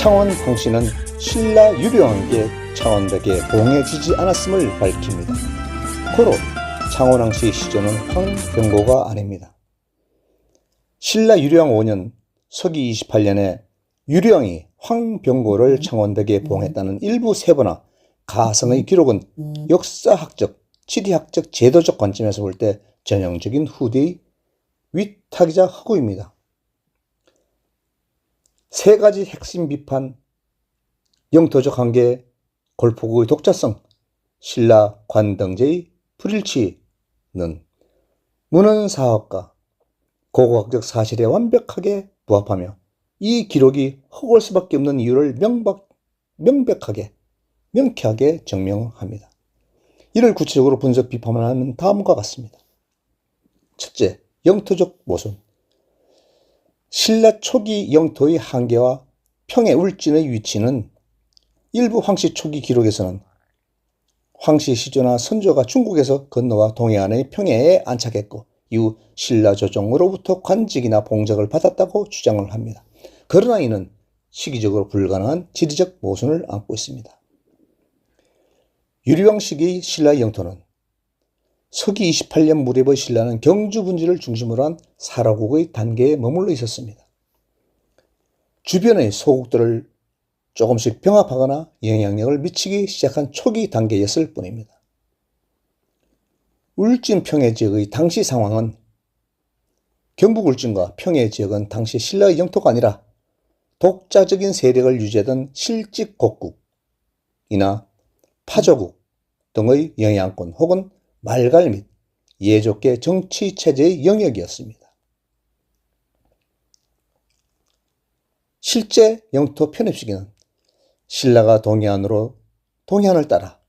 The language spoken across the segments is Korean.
창원 황씨는 신라 유령에게 창원백에 봉해지지 않았음을 밝힙니다. 고로 창원 황씨 시조는 황병고가 아닙니다. 신라 유령 5년 서기 28년에 유령이 황병고를 창원백에 봉했다는 일부 세부나 가성의 기록은 역사학적, 지리학적, 제도적 관점에서 볼 때 전형적인 후대의 위탁이자 허구입니다. 세 가지 핵심 비판: 영토적 한계, 골포국의 독자성, 신라 관등제의 불일치는 문헌사학과 고고학적 사실에 완벽하게 부합하며 이 기록이 허구할 수밖에 없는 이유를 명쾌하게 증명합니다. 이를 구체적으로 분석 비판하면 다음과 같습니다. 첫째, 영토적 모순. 신라 초기 영토의 한계와 평해 울진의 위치는 일부 황씨 초기 기록에서는 황씨 시조나 선조가 중국에서 건너와 동해안의 평해에 안착했고 이후 신라 조정으로부터 관직이나 봉적을 받았다고 주장을 합니다. 그러나 이는 시기적으로 불가능한 지리적 모순을 안고 있습니다. 유리왕 시기의 신라 영토는 서기 28년 무렵의 신라는 경주 분지를 중심으로 한 사라국의 단계에 머물러 있었습니다. 주변의 소국들을 조금씩 병합하거나 영향력을 미치기 시작한 초기 단계였을 뿐입니다. 울진 평해 지역의 당시 상황은 경북 울진과 평해 지역은 당시 신라의 영토가 아니라 독자적인 세력을 유지하던 실직곡국이나 파조국 등의 영향권 혹은 말갈 및 예족계 정치체제의 영역이었습니다. 실제 영토 편입 시기는 신라가 동해안을 따라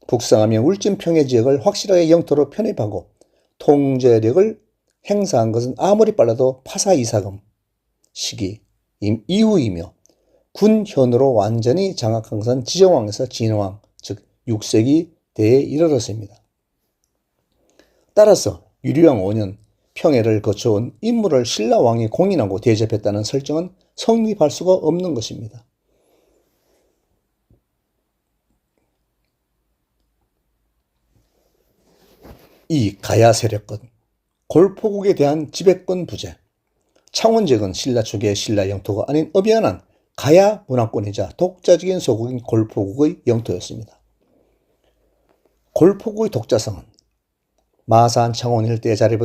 북상하며 울진 평해 지역을 확실하게 영토로 편입하고 통제력을 행사한 것은 아무리 빨라도 파사 이사금 시기 이후이며 군현으로 완전히 장악한 것은 지정왕에서 진왕, 즉 6세기 대에 이르렀습니다. 따라서 유리왕 5년 평해를 거쳐온 인물을 신라왕이 공인하고 대접했다는 설정은 성립할 수가 없는 것입니다. 이 가야 세력권, 골포국에 대한 지배권 부재, 창원 지역은 신라 초기의 신라 영토가 아닌 엄연한 가야 문화권이자 독자적인 소국인 골포국의 영토였습니다. 골포국의 독자성은 마산 창원 일대에 자리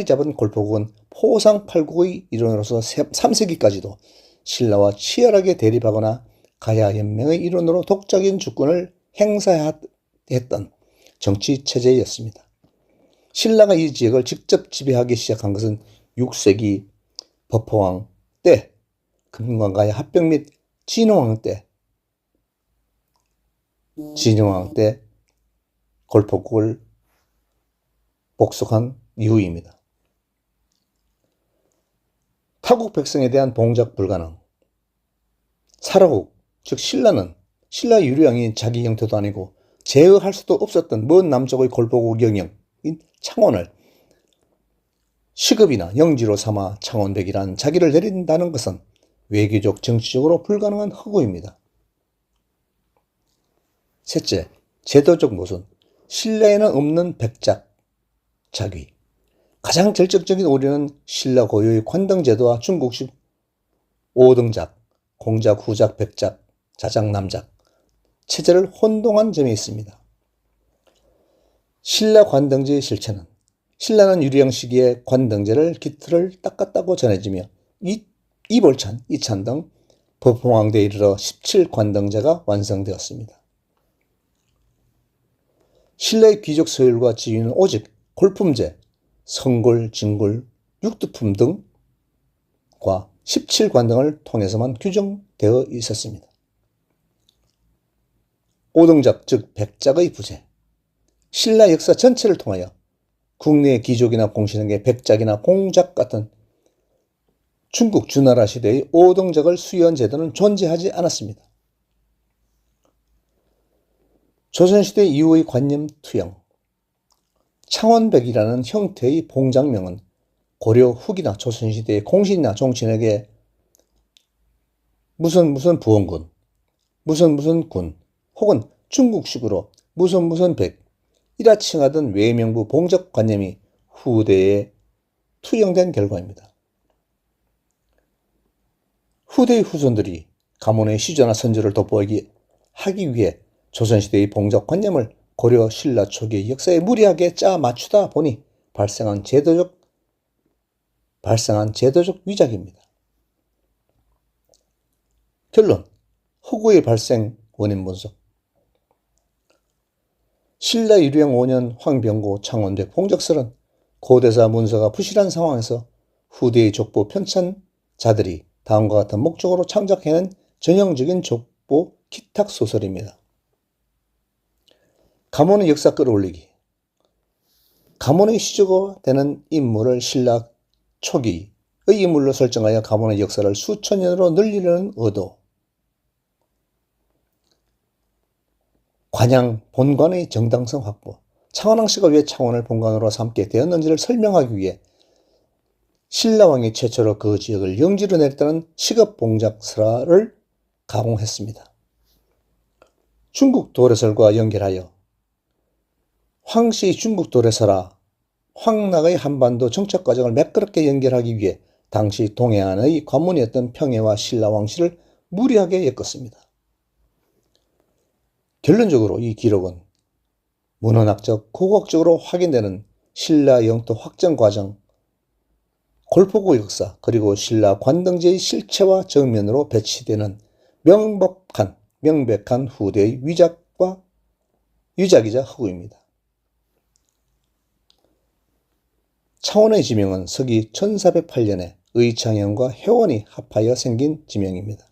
잡은 골포국은 포상팔국의 일원으로서 3세기까지도 신라와 치열하게 대립하거나 가야 연맹의 일원으로 독자적인 주권을 행사했던 정치체제였습니다. 신라가 이 지역을 직접 지배하기 시작한 것은 6세기 법호왕 때, 금관가야 합병 및 진흥왕 때 골포국을 복속한 이후입니다. 타국 백성에 대한 봉적 불가능. 사라국, 즉 신라는 신라 유리왕이 자기 영토도 아니고 제어할 수도 없었던 먼 남쪽의 골포국 영역인 창원을 시급이나 영지로 삼아 창원백이란 자기를 내린다는 것은 외교적 정치적으로 불가능한 허구입니다. 셋째, 제도적 모순. 신라에는 없는 백작, 자귀. 가장 절정적인 오류는 신라 고유의 관등제도와 중국식 5등작, 공작, 후작, 백작, 자작, 남작 체제를 혼동한 점이 있습니다. 신라 관등제의 실체는 신라는 유리왕 시기에 관등제를 기틀을 닦았다고 전해지며 이볼찬, 이찬 등 법홍왕대에 이르러 17관등제가 완성되었습니다. 신라의 귀족 서열과 지위는 오직 골품제, 성골, 진골, 육두품 등과 17관등을 통해서만 규정되어 있었습니다. 5등작, 즉 백작의 부재. 신라 역사 전체를 통하여 국내의 귀족이나 공신에게 백작이나 공작 같은 중국 주나라 시대의 5등작을 수여한 제도는 존재하지 않았습니다. 조선시대 이후의 관념 투영. 창원백이라는 형태의 봉장명은 고려 후기나 조선시대의 공신이나 종친에게 무슨 무슨 부원군, 무슨 무슨 군, 혹은 중국식으로 무슨 무슨 백 이라 칭하던 외명부 봉적관념이 후대에 투영된 결과입니다. 후대의 후손들이 가문의 시조나 선조를 돋보이기 하기 위해 조선시대의 봉적관념을 고려 신라 초기의 역사에 무리하게 짜 맞추다 보니 발생한 제도적 위작입니다. 결론, 허구의 발생 원인 분석. 신라 유령 5년 황병고 창원대 봉적설은 고대사 문서가 부실한 상황에서 후대의 족보 편찬자들이 다음과 같은 목적으로 창작해낸 전형적인 족보 기탁 소설입니다. 가문의 역사 끌어올리기. 가문의 시조가 되는 인물을 신라 초기의 인물로 설정하여 가문의 역사를 수천 년으로 늘리려는 의도. 관양 본관의 정당성 확보. 창원왕씨가 왜 창원을 본관으로 삼게 되었는지를 설명하기 위해 신라왕이 최초로 그 지역을 영지로 내렸다는 시급봉작설화를 가공했습니다. 중국 도래설과 연결하여 황씨 중국 도래설화, 황락의 한반도 정착 과정을 매끄럽게 연결하기 위해 당시 동해안의 관문이었던 평해와 신라 왕씨를 무리하게 엮었습니다. 결론적으로 이 기록은 문헌학적, 고고학적으로 확인되는 신라 영토 확정 과정, 골포구 역사, 그리고 신라 관등제의 실체와 정면으로 배치되는 명백한 후대의 위작이자 허구입니다. 창원의 지명은 서기 1408년에 의창현과 회원이 합하여 생긴 지명입니다.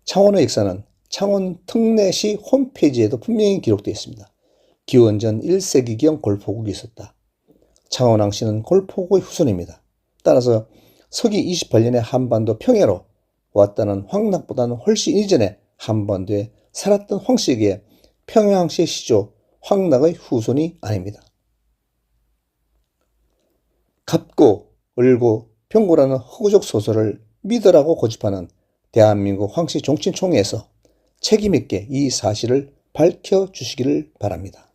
창원의 역사는 창원 특례시 홈페이지에도 분명히 기록되어 있습니다. 기원전 1세기경 골포국이 있었다. 창원왕씨는 골포국의 후손입니다. 따라서 서기 28년에 한반도 평해로 왔다는 황락보다는 훨씬 이전에 한반도에 살았던 황씨에게 평해왕씨의 시조 황락의 후손이 아닙니다. 갑고, 을고, 병고라는 허구적 소설을 믿으라고 고집하는 대한민국 황씨 종친총회에서 책임있게 이 사실을 밝혀주시기를 바랍니다.